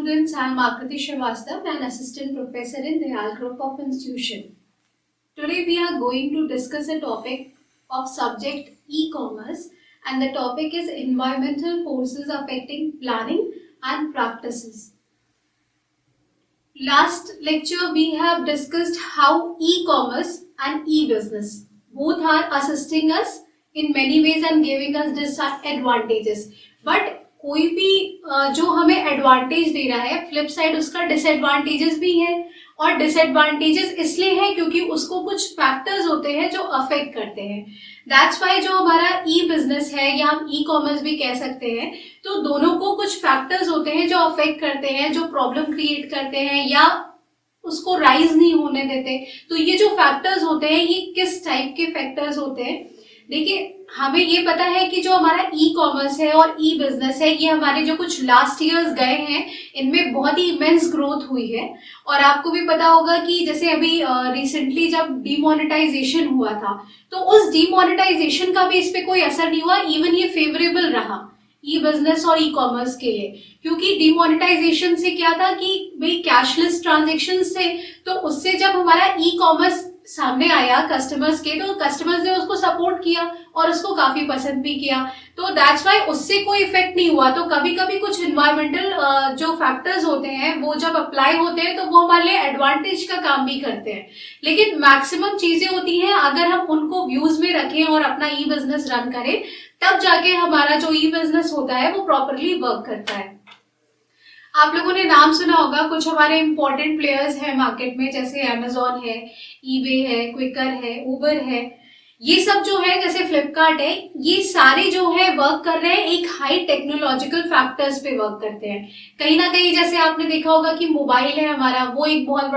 students, I am Akriti Srivastava, an assistant professor in Dayal Group of Institution. Today we are going to discuss a topic of subject e-commerce, and the topic is environmental forces affecting planning and practices. Last lecture we have discussed how e-commerce and e-business both are assisting us in many ways and giving us disadvantages. But कोई भी जो हमें advantage दे रहा है, flip side उसका disadvantages भी है, और डिसएडवांटेजेस इसलिए है क्योंकि उसको कुछ फैक्टर्स होते हैं जो अफेक्ट करते हैं. दैट्स वाई जो हमारा ई बिजनेस है या हम ई कॉमर्स भी कह सकते हैं, तो दोनों को कुछ फैक्टर्स होते हैं जो अफेक्ट करते हैं, जो प्रॉब्लम क्रिएट करते हैं या उसको राइज नहीं होने देते. तो ये जो फैक्टर्स होते हैं, ये किस टाइप के फैक्टर्स होते हैं? देखिए, हमें ये पता है कि जो हमारा ई कॉमर्स है और ई बिजनेस है, ये हमारे जो कुछ लास्ट ईयर्स गए हैं, इनमें बहुत ही इमेंस ग्रोथ हुई है. और आपको भी पता होगा कि जैसे अभी रिसेंटली जब डीमोनेटाइजेशन हुआ था, तो उस डीमोनेटाइजेशन का भी इस पे कोई असर नहीं हुआ. इवन ये फेवरेबल रहा ई बिजनेस और ई कॉमर्स के लिए, क्योंकि डीमोनेटाइजेशन से क्या था कि भाई कैशलेस ट्रांजेक्शन थे, तो उससे जब हमारा ई कॉमर्स सामने आया कस्टमर्स के, तो कस्टमर्स ने उसको सपोर्ट किया और उसको काफी पसंद भी किया. तो दैट्स वाई उससे कोई इफेक्ट नहीं हुआ. तो कभी कभी कुछ इन्वायरमेंटल जो फैक्टर्स होते हैं, वो जब अप्लाई होते हैं तो वो हमारे लिए एडवांटेज का काम भी करते हैं. लेकिन मैक्सिमम चीजें होती हैं, अगर हम उनको व्यूज में रखें और अपना ई बिजनेस रन करें, तब जाके हमारा जो ई बिजनेस होता है वो प्रॉपरली वर्क करता है. आप लोगों ने नाम सुना होगा, कुछ हमारे इंपॉर्टेंट प्लेयर्स हैं मार्केट में, जैसे अमेजोन है, ईबे है, क्विकर है, उबर है. ये सब जो है, जैसे फ्लिपकार्ट है, ये सारे जो है वर्क कर रहे हैं एक हाई टेक्नोलॉजिकल फैक्टर्स पे वर्क करते हैं. कहीं ना कहीं जैसे आपने देखा होगा कि मोबाइल है हमारा, वो एक बहुत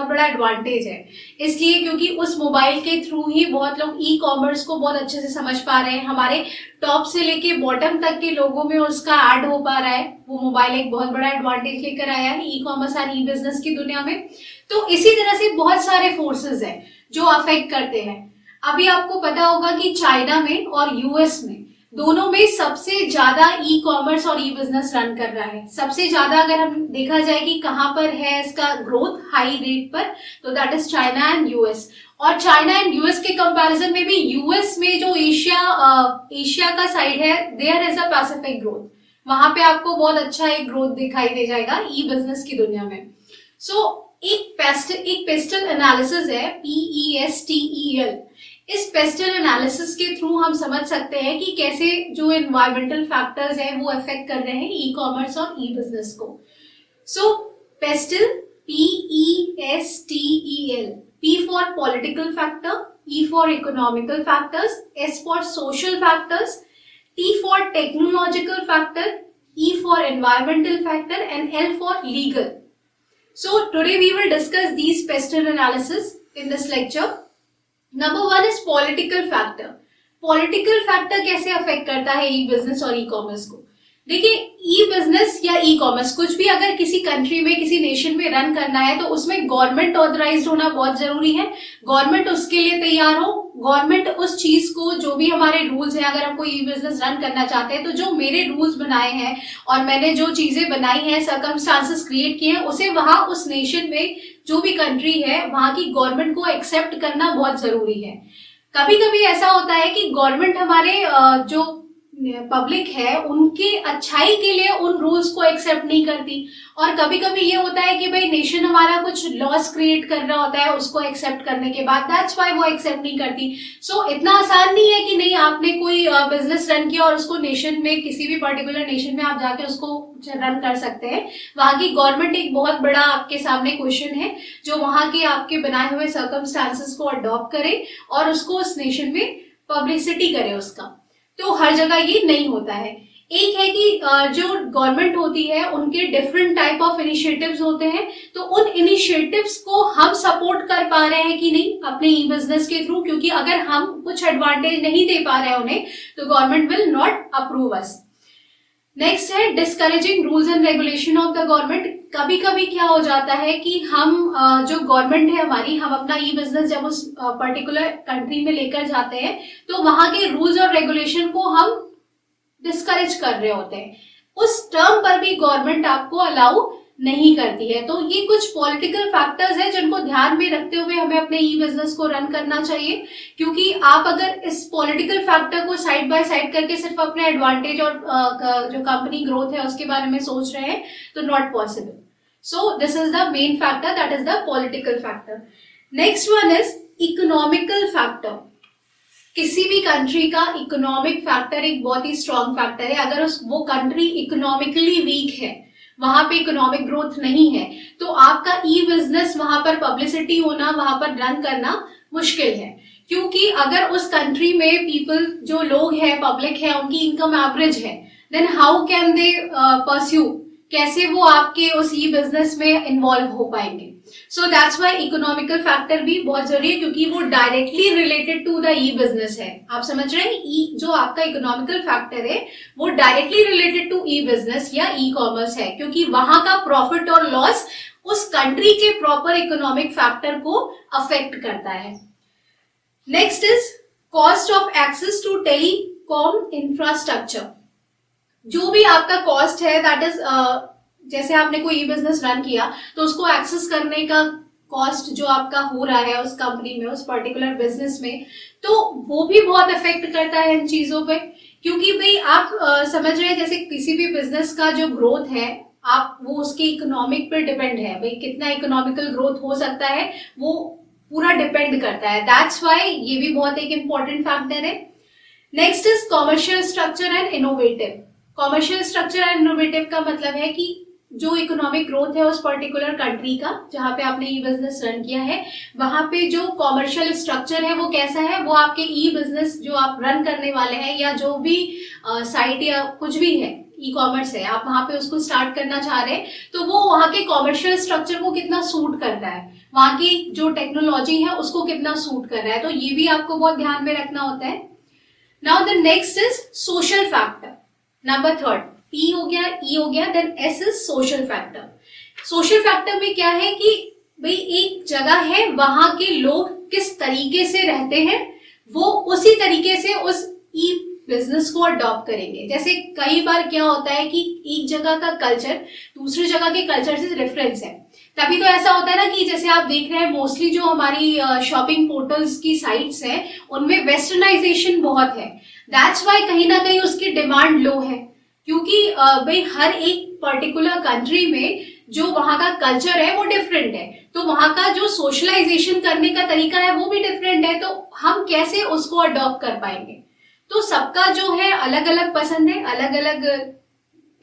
बड़ा एडवांटेज है. इसलिए क्योंकि उस मोबाइल के थ्रू ही बहुत लोग ई कॉमर्स को बहुत अच्छे से समझ पा रहे हैं. हमारे टॉप से लेके बॉटम तक के लोगों में उसका ऐड हो पा रहा है. वो मोबाइल एक बहुत बड़ा एडवांटेज लेकर आया है ई कॉमर्स और ई बिजनेस की दुनिया में. तो इसी तरह से बहुत सारे फोर्सेस हैं जो अफेक्ट करते हैं. अभी आपको पता होगा कि चाइना में और यूएस में, दोनों में सबसे ज्यादा ई कॉमर्स और ई बिजनेस रन कर रहा है. सबसे ज्यादा अगर हम देखा जाए कि कहां पर है इसका ग्रोथ हाई रेट पर, तो that is China and US. और चाइना एंड यूएस के कंपैरिजन में भी यूएस में जो एशिया का साइड है, there is a pacific growth. वहां पे आपको बहुत अच्छा एक ग्रोथ दिखाई दे जाएगा ई बिजनेस की दुनिया में. सो एक पेस्टल एनालिसिस है, PESTEL. इस पेस्टल एनालिसिस के थ्रू हम समझ सकते हैं कि कैसे जो एनवायरमेंटल फैक्टर्स हैं वो अफेक्ट कर रहे हैं ई कॉमर्स और ई बिजनेस को. सो pastel, PESTEL, P for political factor, E for economical factors, S for social factors, T for technological factor, E for environmental factor, and L for legal. So today we will discuss these pestle analysis in this lecture. Number one is political factor. Political factor कैसे affect करता है ई business और e commerce को? देखिए, ई business या E commerce कुछ भी अगर किसी कंट्री में, किसी नेशन में रन करना है, तो उसमें गवर्नमेंट ऑथराइज्ड होना बहुत जरूरी है. गवर्नमेंट उसके लिए तैयार हो. गवर्नमेंट उस चीज को, जो भी हमारे रूल्स हैं, अगर हम कोई ई बिजनेस रन करना चाहते हैं, तो जो मेरे रूल्स बनाए हैं और मैंने जो चीजें बनाई हैं, सर्कमस्टांसेस क्रिएट किए हैं, उसे वहां उस नेशन में, जो भी कंट्री है, वहां की गवर्नमेंट को एक्सेप्ट करना बहुत जरूरी है. कभी कभी ऐसा होता है कि गवर्नमेंट हमारे जो पब्लिक है उनकी अच्छाई के लिए उन रूल्स को एक्सेप्ट नहीं करती. और कभी कभी ये होता है कि भाई नेशन हमारा कुछ लॉस क्रिएट कर रहा होता है, उसको एक्सेप्ट करने के बाद दैट्स वाई वो एक्सेप्ट नहीं करती. सो इतना आसान नहीं है कि नहीं आपने कोई बिजनेस रन किया और उसको नेशन में, किसी भी पर्टिकुलर नेशन में आप जाके उसको रन कर सकते हैं. वहां की गवर्नमेंट एक बहुत बड़ा आपके सामने क्वेश्चन है, जो वहां के आपके बनाए हुए सर्कमस्टांसेस को अडॉप्ट करे और उसको उस नेशन में पब्लिसिटी करे उसका. तो हर जगह ये नहीं होता है. एक है कि जो गवर्नमेंट होती है उनके डिफरेंट टाइप ऑफ इनिशिएटिव्स होते हैं, तो उन इनिशिएटिव्स को हम सपोर्ट कर पा रहे हैं कि नहीं अपने ई बिजनेस के थ्रू, क्योंकि अगर हम कुछ एडवांटेज नहीं दे पा रहे हैं उन्हें, तो government will not approve us. Next है discouraging rules and regulation of the government. कभी कभी क्या हो जाता है कि हम जो गवर्नमेंट है हमारी, हम अपना ई बिजनेस जब उस पर्टिकुलर कंट्री में लेकर जाते हैं, तो वहां के रूल्स और रेगुलेशन को हम डिस्करेज कर रहे होते हैं. उस टर्म पर भी गवर्नमेंट आपको अलाउ नहीं करती है। तो ये कुछ पॉलिटिकल फैक्टर्स हैं जिनको ध्यान में रखते हुए हमें अपने ई बिजनेस को रन करना चाहिए, क्योंकि आप अगर इस पॉलिटिकल फैक्टर को साइड बाय साइड करके सिर्फ अपने एडवांटेज और जो कंपनी ग्रोथ है उसके बारे में सोच रहे हैं तो not possible. So this is the main factor, that is the political factor. Next one is economical factor. किसी भी कंट्री का इकोनॉमिक फैक्टर एक बहुत ही स्ट्रॉन्ग फैक्टर है। अगर वो कंट्री इकोनॉमिकली वीक है, वहां पे इकोनॉमिक ग्रोथ नहीं है, तो आपका ई बिजनेस वहां पर पब्लिसिटी होना, वहां पर रन करना मुश्किल है। क्योंकि अगर उस कंट्री में पीपल, जो लोग हैं, पब्लिक है, उनकी इनकम एवरेज है, then how can they pursue, कैसे वो आपके उस ई बिजनेस में इन्वॉल्व हो पाएंगे। So that's why economical factor भी बहुत जरूरी है, क्योंकि वो directly related to the E business है। आप समझ रहे हैं, जो आपका इकोनॉमिकल फैक्टर है वो directly related to E business या ई कॉमर्स है, क्योंकि वहां का प्रॉफिट और लॉस उस कंट्री के प्रॉपर इकोनॉमिक फैक्टर को अफेक्ट करता है। Next is cost of access to telecom infrastructure. जो भी आपका कॉस्ट है, दैट इज जैसे आपने कोई ई बिजनेस रन किया तो उसको एक्सेस करने का कॉस्ट जो आपका हो रहा है उस कंपनी में, उस पर्टिकुलर बिजनेस में, तो वो भी बहुत इफेक्ट करता है इन चीजों पे। क्योंकि भाई आप समझ रहे हैं, जैसे किसी भी बिजनेस का जो ग्रोथ है, आप वो उसके इकोनॉमिक पे डिपेंड है, भाई कितना इकोनॉमिकल ग्रोथ हो सकता है वो पूरा डिपेंड करता है। दैट्स वाई ये भी बहुत एक इंपॉर्टेंट फैक्टर है। Next is commercial structure and innovative. Commercial structure and innovative का मतलब है कि जो इकोनॉमिक ग्रोथ है उस पर्टिकुलर कंट्री का जहां पे आपने ई बिजनेस रन किया है, वहां पे जो कॉमर्शियल स्ट्रक्चर है वो कैसा है, वो आपके ई बिजनेस जो आप रन करने वाले हैं या जो भी साइट या कुछ भी है, ई कॉमर्स है, आप वहां पे उसको स्टार्ट करना चाह रहे हैं, तो वो वहां के कॉमर्शियल स्ट्रक्चर को कितना सूट कर रहा है, वहां की जो टेक्नोलॉजी है उसको कितना सूट कर रहा है। तो ये भी आपको बहुत ध्यान में रखना होता है। Now the next is social factor. Number third, P हो गया, ई हो गया, then S is social factor. Social factor में क्या है कि भाई एक जगह है, वहां के लोग किस तरीके से रहते हैं, वो उसी तरीके से उस ई बिजनेस को अडॉप्ट करेंगे। जैसे कई बार क्या होता है कि एक जगह का कल्चर दूसरी जगह के कल्चर से डिफरेंस है, तभी तो ऐसा होता है ना कि जैसे आप देख रहे हैं मोस्टली जो हमारी शॉपिंग पोर्टल्स की साइट्स हैं उनमें वेस्टर्नाइजेशन बहुत है। दैट्स वाई कहीं ना कहीं उसकी डिमांड लो है, क्योंकि भाई हर एक पर्टिकुलर कंट्री में जो वहां का कल्चर है वो डिफरेंट है, तो वहां का जो सोशलाइजेशन करने का तरीका है वो भी डिफरेंट है, तो हम कैसे उसको अडॉप्ट कर पाएंगे। तो सबका जो है अलग अलग पसंद है, अलग अलग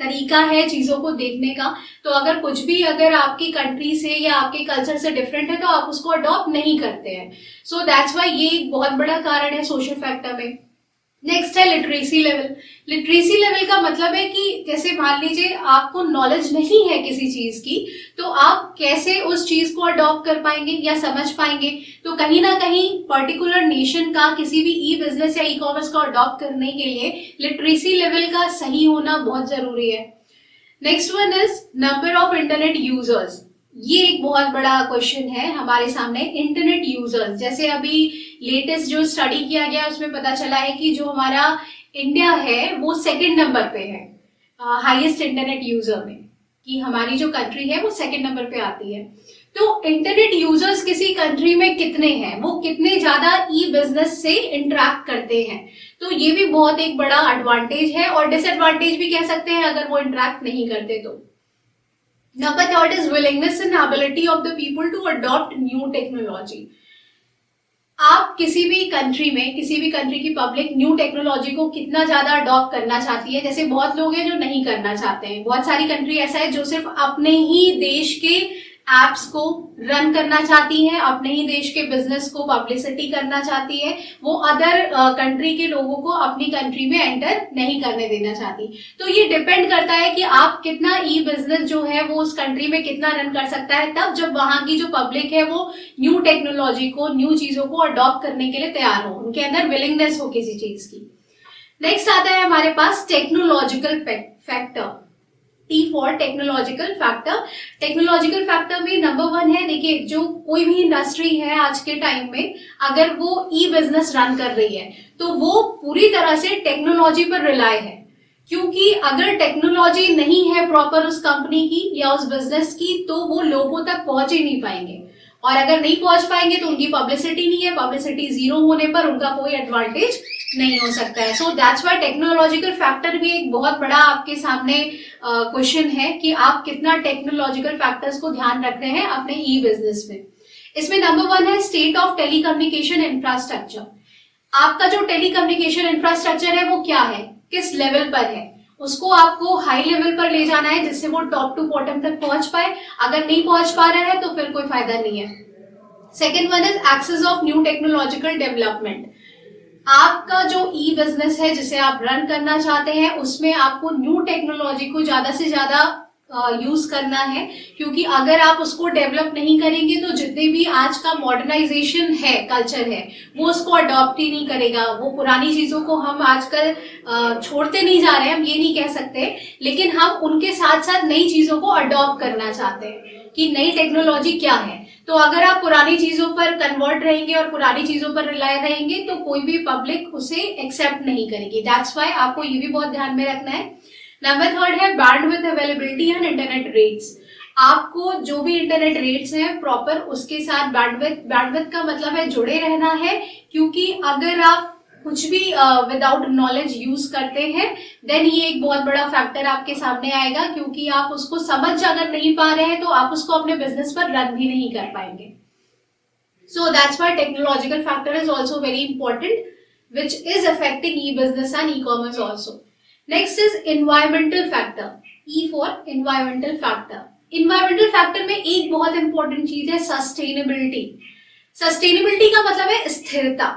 तरीका है चीजों को देखने का। तो अगर कुछ भी अगर आपकी कंट्री से या आपके कल्चर से डिफरेंट है तो आप उसको अडॉप्ट नहीं करते हैं। सो दैट्स वाई ये एक बहुत बड़ा कारण है सोशल फैक्टर में। नेक्स्ट है लिटरेसी लेवल। लिटरेसी लेवल का मतलब है कि जैसे मान लीजिए आपको नॉलेज नहीं है किसी चीज की, तो आप कैसे उस चीज को अडॉप्ट कर पाएंगे या समझ पाएंगे। तो कहीं ना कहीं पर्टिकुलर नेशन का किसी भी ई बिजनेस या ई कॉमर्स को अडॉप्ट करने के लिए लिटरेसी लेवल का सही होना बहुत जरूरी है। Next one is number of internet users. ये एक बहुत बड़ा क्वेश्चन है हमारे सामने, इंटरनेट यूजर्स। जैसे अभी लेटेस्ट जो स्टडी किया गया उसमें पता चला है कि जो हमारा इंडिया है वो सेकंड नंबर पे है हाईएस्ट इंटरनेट यूजर में, कि हमारी जो कंट्री है वो सेकंड नंबर पे आती है। तो इंटरनेट यूजर्स किसी कंट्री में कितने हैं, वो कितने ज्यादा ई बिजनेस से इंटरेक्ट करते हैं, तो ये भी बहुत एक बड़ा एडवांटेज है, और डिसएडवांटेज भी कह सकते हैं अगर वो इंटरेक्ट नहीं करते तो। Number third is willingness and ability of the people to adopt new technology. आप किसी भी कंट्री में, किसी भी कंट्री की पब्लिक न्यू टेक्नोलॉजी को कितना ज्यादा अडॉप्ट करना चाहती है। जैसे बहुत लोग हैं जो नहीं करना चाहते हैं, बहुत सारी कंट्री ऐसा है जो सिर्फ अपने ही देश के एप्स को रन करना चाहती है, अपने ही देश के बिजनेस को पब्लिसिटी करना चाहती है, वो अदर कंट्री के लोगों को अपनी कंट्री में एंटर नहीं करने देना चाहती। तो ये डिपेंड करता है कि आप कितना ई बिजनेस जो है वो उस कंट्री में कितना रन कर सकता है, तब जब वहां की जो पब्लिक है वो न्यू टेक्नोलॉजी को, न्यू चीजों को अडॉप्ट करने के लिए तैयार हो, उनके अंदर विलिंगनेस हो किसी चीज की। नेक्स्ट आता है हमारे पास technological factor, T for technological factor. Technological factor में नंबर वन है, देखिए जो कोई भी इंडस्ट्री है आज के टाइम में अगर वो ई बिजनेस रन कर रही है तो वो पूरी तरह से टेक्नोलॉजी पर रिलाय है। क्योंकि अगर टेक्नोलॉजी नहीं है प्रॉपर उस कंपनी की या उस बिजनेस की, तो वो लोगों तक पहुंच ही नहीं पाएंगे, और अगर नहीं पहुंच पाएंगे तो उनकी पब्लिसिटी नहीं है, पब्लिसिटी जीरो होने पर उनका कोई एडवांटेज नहीं हो सकता है। So that's why technological factor भी एक बहुत बड़ा आपके सामने क्वेश्चन है कि आप कितना टेक्नोलॉजिकल फैक्टर्स को ध्यान रख रहे हैं अपने ई बिजनेस में। इसमें नंबर 1 है स्टेट ऑफ टेलीकम्युनिकेशन इंफ्रास्ट्रक्चर। आपका जो टेलीकम्युनिकेशन इंफ्रास्ट्रक्चर है वो क्या है, किस लेवल पर है, उसको आपको हाई लेवल पर ले जाना है जिससे वो टॉप टू बॉटम तक पहुंच पाए। अगर नहीं पहुंच पा रहा है तो फिर कोई फायदा नहीं है। Second one is access of new technological development. आपका जो ई बिजनेस है जिसे आप रन करना चाहते हैं उसमें आपको न्यू टेक्नोलॉजी को ज्यादा से ज्यादा यूज करना है, क्योंकि अगर आप उसको डेवलप नहीं करेंगे तो जितने भी आज का मॉडर्नाइजेशन है, कल्चर है, वो उसको अडॉप्ट ही नहीं करेगा। वो पुरानी चीजों को हम आजकल छोड़ते नहीं जा रहे हैं, हम ये नहीं कह सकते, लेकिन हम उनके साथ साथ नई चीजों को अडॉप्ट करना चाहते हैं कि नई टेक्नोलॉजी क्या है। तो अगर आप पुरानी चीजों पर कन्वर्ट रहेंगे और पुरानी चीजों पर रिलाय रहेंगे तो कोई भी पब्लिक उसे एक्सेप्ट नहीं करेगी। दैट्स वाई आपको ये भी बहुत ध्यान में रखना है। नंबर 3 है bandwidth availability and internet rates. आपको जो भी इंटरनेट रेट्स हैं प्रॉपर उसके साथ बैंडविड्थ का मतलब है जुड़े रहना है, क्योंकि अगर आप कुछ भी विदाउट नॉलेज यूज करते हैं देन ये एक बहुत बड़ा फैक्टर आपके सामने आएगा, क्योंकि आप उसको समझ अगर नहीं पा रहे हैं तो आप उसको अपने बिजनेस पर रन भी नहीं कर पाएंगे। So that's why technological factor is also very important which is affecting E business and e commerce also. Next is environmental factor, E for environmental factor. Environmental factor में एक बहुत इंपॉर्टेंट चीज है सस्टेनेबिलिटी। सस्टेनेबिलिटी का मतलब है स्थिरता।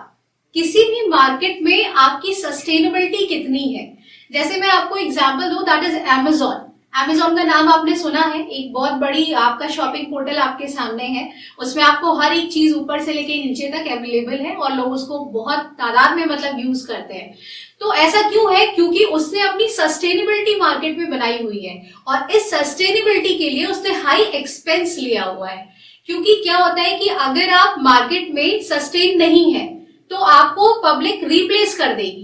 किसी भी मार्केट में आपकी सस्टेनेबिलिटी कितनी है। जैसे मैं आपको एग्जांपल दूं, दैट इज अमेजॉन। अमेजॉन का नाम आपने सुना है, एक बहुत बड़ी आपका शॉपिंग पोर्टल आपके सामने है, उसमें आपको हर एक चीज ऊपर से लेके नीचे तक अवेलेबल है और लोग उसको बहुत तादाद में मतलब यूज करते हैं। तो ऐसा क्यों है, क्योंकि उसने अपनी सस्टेनेबिलिटी मार्केट में बनाई हुई है, और इस सस्टेनेबिलिटी के लिए उसने हाई एक्सपेंस लिया हुआ है। क्योंकि क्या होता है कि अगर आप मार्केट में सस्टेन नहीं है तो आपको पब्लिक रिप्लेस कर देगी,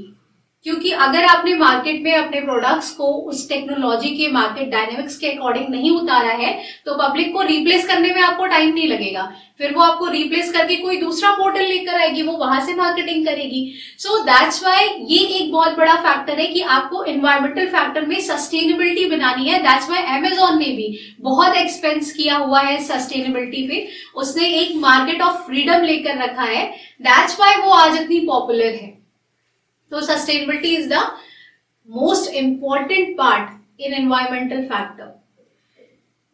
क्योंकि अगर आपने मार्केट में अपने प्रोडक्ट्स को उस टेक्नोलॉजी के मार्केट डायनेमिक्स के अकॉर्डिंग नहीं उतारा है तो पब्लिक को रिप्लेस करने में आपको टाइम नहीं लगेगा। फिर वो आपको रिप्लेस करके कोई दूसरा पोर्टल लेकर आएगी, वो वहां से मार्केटिंग करेगी। सो दैट्स व्हाई ये एक बहुत बड़ा फैक्टर है कि आपको एनवायरमेंटल फैक्टर में सस्टेनेबिलिटी बनानी है। दैट्स व्हाई अमेजॉन ने भी बहुत एक्सपेंस किया हुआ है सस्टेनेबिलिटी पे, उसने एक मार्केट ऑफ फ्रीडम लेकर रखा है। दैट्स व्हाई वो आज इतनी पॉपुलर है। तो sustainability is the most important part in environmental factor.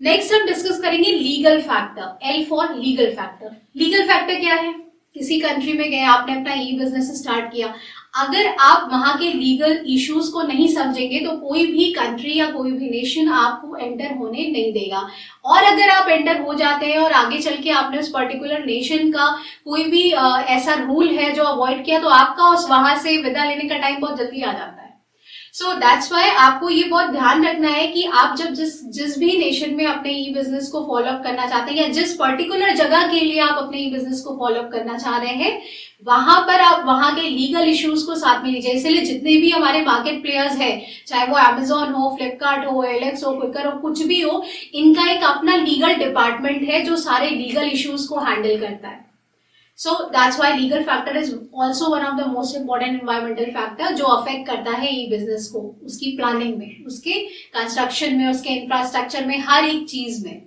Next हम डिस्कस करेंगे legal factor, L for legal factor. Legal factor क्या है, किसी कंट्री में गए, आपने अपना ई बिजनेस स्टार्ट किया, अगर आप वहां के लीगल इश्यूज को नहीं समझेंगे तो कोई भी कंट्री या कोई भी नेशन आपको एंटर होने नहीं देगा। और अगर आप एंटर हो जाते हैं और आगे चल के आपने उस पर्टिकुलर नेशन का कोई भी ऐसा रूल है जो अवॉइड किया तो आपका उस वहां से विदा लेने का टाइम बहुत जल्दी आ जाता है। सो दैट्स वाई आपको ये बहुत ध्यान रखना है कि आप जब जिस भी नेशन में अपने ई बिजनेस को फॉलो अप करना चाहते हैं या जिस पर्टिकुलर जगह के लिए आप अपने ई बिजनेस को फॉलो अप करना चाह रहे हैं, वहां पर आप वहां के लीगल इश्यूज को साथ में लीजिए। इसलिए जितने भी हमारे मार्केट प्लेयर्स हैं, चाहे वो अमेजॉन हो, फ्लिपकार्ट हो, एलेक्स हो, क्विकर हो, कुछ भी हो, इनका एक अपना लीगल डिपार्टमेंट है जो सारे लीगल इश्यूज को हैंडल करता है। So that's why legal factor is also one of the most important environmental factor जो अफेक्ट करता है ई बिजनेस को, उसकी प्लानिंग में, उसके कंस्ट्रक्शन में, उसके इंफ्रास्ट्रक्चर में, हर एक चीज में।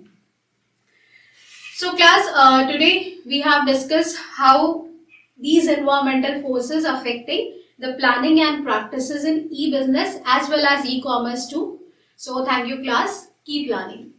So class, today we have discussed how these environmental forces affecting the planning and practices in e-business as well as e-commerce too. So thank you class, keep learning.